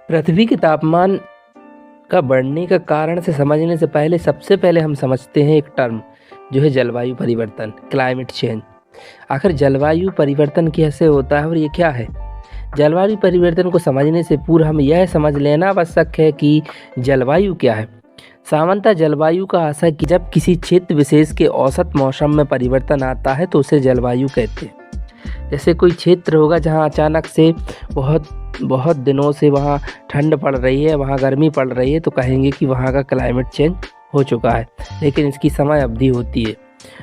पृथ्वी के तापमान का बढ़ने का कारण से समझने से पहले सबसे पहले हम समझते हैं एक टर्म जो है जलवायु परिवर्तन, क्लाइमेट चेंज। आखिर जलवायु परिवर्तन कैसे होता है और ये क्या है? जलवायु परिवर्तन को समझने से पूर्व हम यह समझ लेना आवश्यक है कि जलवायु क्या है। सामान्यतः जलवायु का अर्थ है कि जब किसी क्षेत्र विशेष के औसत मौसम में परिवर्तन आता है तो उसे जलवायु कहते हैं। जैसे कोई क्षेत्र होगा जहाँ अचानक से बहुत दिनों से वहाँ ठंड पड़ रही है, वहाँ गर्मी पड़ रही है, तो कहेंगे कि वहाँ का क्लाइमेट चेंज हो चुका है, लेकिन इसकी समय अवधि होती है।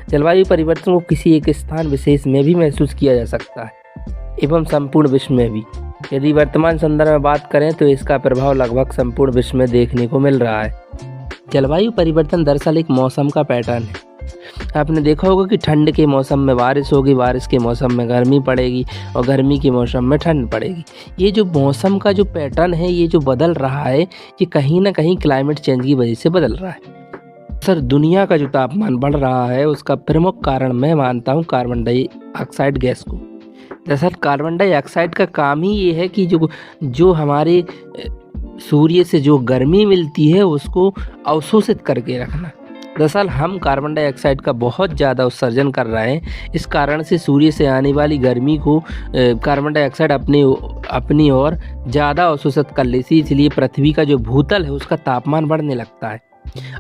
जलवायु परिवर्तन को किसी एक स्थान विशेष में भी महसूस किया जा सकता है एवं संपूर्ण विश्व में भी। यदि वर्तमान संदर्भ में बात करें तो इसका प्रभाव लगभग संपूर्ण विश्व में देखने को मिल रहा है। जलवायु परिवर्तन दरअसल एक मौसम का पैटर्न है। आपने देखा होगा कि ठंड के मौसम में बारिश होगी, बारिश के मौसम में गर्मी पड़ेगी और गर्मी के मौसम में ठंड पड़ेगी। ये जो मौसम का जो पैटर्न है, ये जो बदल रहा है, ये कहीं ना कहीं क्लाइमेट चेंज की वजह से बदल रहा है। सर, दुनिया का जो तापमान बढ़ रहा है उसका प्रमुख कारण मैं मानता हूँ कार्बन डाइऑक्साइड गैस को। दरअसल कार्बन डाइऑक्साइड का काम ही ये है कि जो हमारे सूर्य से जो गर्मी मिलती है उसको अवशोषित करके रखना। दरअसल हम कार्बन डाइऑक्साइड का बहुत ज़्यादा उत्सर्जन कर रहे हैं। इस कारण से सूर्य से आने वाली गर्मी को कार्बन डाइऑक्साइड अपनी ओर ज़्यादा अवशोषित कर लेती है, इसलिए पृथ्वी का जो भूतल है उसका तापमान बढ़ने लगता है।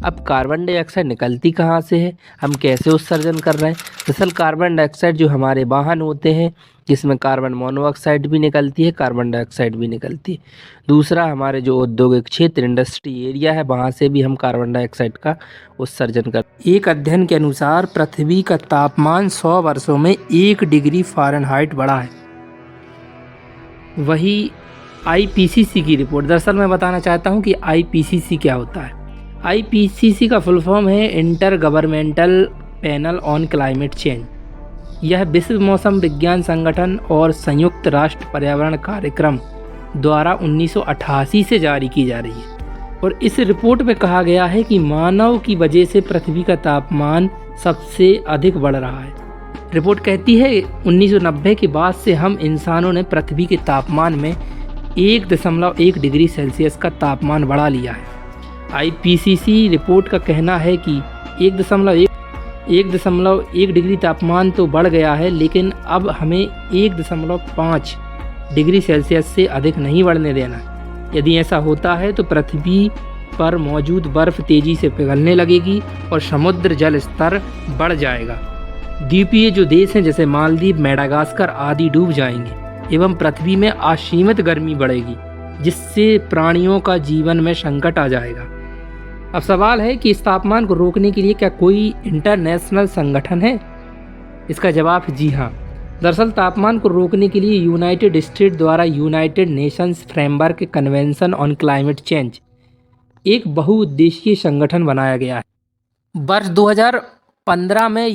अब कार्बन डाइऑक्साइड निकलती कहाँ से है, हम कैसे उत्सर्जन कर रहे हैं? दरअसल कार्बन डाइऑक्साइड जो हमारे वाहन होते हैं जिसमें कार्बन मोनोऑक्साइड भी निकलती है, कार्बन डाइऑक्साइड भी निकलती है। दूसरा, हमारे जो औद्योगिक क्षेत्र, इंडस्ट्री एरिया है, वहाँ से भी हम कार्बन डाइऑक्साइड का उत्सर्जन करते हैं। एक अध्ययन के अनुसार पृथ्वी का तापमान 100 वर्षों में 1 डिग्री फ़ारेनहाइट बढ़ा है। वही IPCC की रिपोर्ट, दरअसल मैं बताना चाहता हूँ कि IPCC क्या होता है। IPCC का फुल फॉर्म है inter governmental panel on climate change. यह विश्व मौसम विज्ञान संगठन और संयुक्त राष्ट्र पर्यावरण कार्यक्रम द्वारा 1988 से जारी की जा रही है और इस रिपोर्ट में कहा गया है कि मानव की वजह से पृथ्वी का तापमान सबसे अधिक बढ़ रहा है। रिपोर्ट कहती है 1990 के बाद से हम इंसानों ने पृथ्वी के तापमान में 1.1 डिग्री सेल्सियस का तापमान बढ़ा लिया है। IPCC रिपोर्ट का कहना है कि 1.1 डिग्री तापमान तो बढ़ गया है, लेकिन अब हमें 1.5 डिग्री सेल्सियस से अधिक नहीं बढ़ने देना। यदि ऐसा होता है तो पृथ्वी पर मौजूद बर्फ़ तेज़ी से पिघलने लगेगी और समुद्र जल स्तर बढ़ जाएगा। द्वीपीय जो देश हैं जैसे मालदीव, मेडागास्कर आदि डूब जाएंगे एवं पृथ्वी में असीमित गर्मी बढ़ेगी, जिससे प्राणियों का जीवन में संकट आ जाएगा। अब सवाल है कि इस तापमान को रोकने के लिए क्या कोई इंटरनेशनल संगठन है? इसका जवाब है जी हाँ। दरअसल तापमान को रोकने के लिए यूनाइटेड स्टेट द्वारा United Nations framework convention on climate change एक बहुउद्देशीय संगठन बनाया गया है। वर्ष 2015 में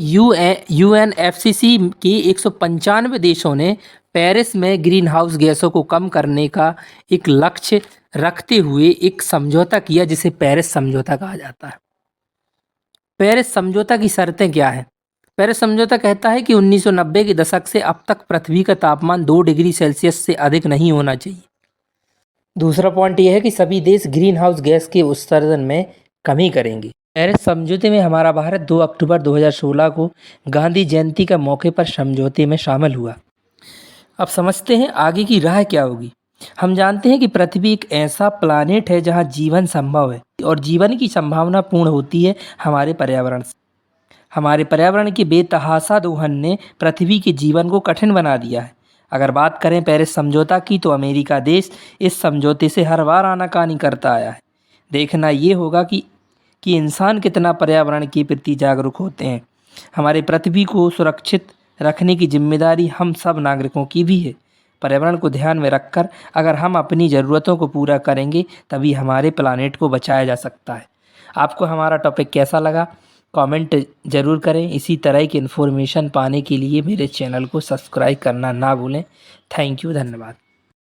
UNFCCC के 195 देशों ने पेरिस में ग्रीन हाउस गैसों को कम करने का एक लक्ष्य रखते हुए एक समझौता किया, जिसे पेरिस समझौता कहा जाता है। पेरिस समझौता की शर्तें क्या हैं? पेरिस समझौता कहता है कि 1990 के दशक से अब तक पृथ्वी का तापमान 2 डिग्री सेल्सियस से अधिक नहीं होना चाहिए। दूसरा पॉइंट यह है कि सभी देश ग्रीन हाउस गैस के उत्सर्जन में कमी करेंगे। पेरिस समझौते में हमारा भारत 2 अक्टूबर 2016 को गांधी जयंती का मौके पर समझौते में शामिल हुआ। अब समझते हैं आगे की राह क्या होगी। हम जानते हैं कि पृथ्वी एक ऐसा प्लानेट है जहां जीवन संभव है और जीवन की संभावना पूर्ण होती है हमारे पर्यावरण से। हमारे पर्यावरण के बेतहाशा दोहन ने पृथ्वी के जीवन को कठिन बना दिया है। अगर बात करें पेरिस समझौता की, तो अमेरिका देश इस समझौते से हर बार आनाकानी करता आया है। देखना ये होगा कि इंसान कितना पर्यावरण के प्रति जागरूक होते हैं। हमारे पृथ्वी को सुरक्षित रखने की जिम्मेदारी हम सब नागरिकों की भी है। पर्यावरण को ध्यान में रखकर अगर हम अपनी ज़रूरतों को पूरा करेंगे तभी हमारे प्लानेट को बचाया जा सकता है। आपको हमारा टॉपिक कैसा लगा कमेंट ज़रूर करें। इसी तरह की इन्फॉर्मेशन पाने के लिए मेरे चैनल को सब्सक्राइब करना ना भूलें। थैंक यू, धन्यवाद।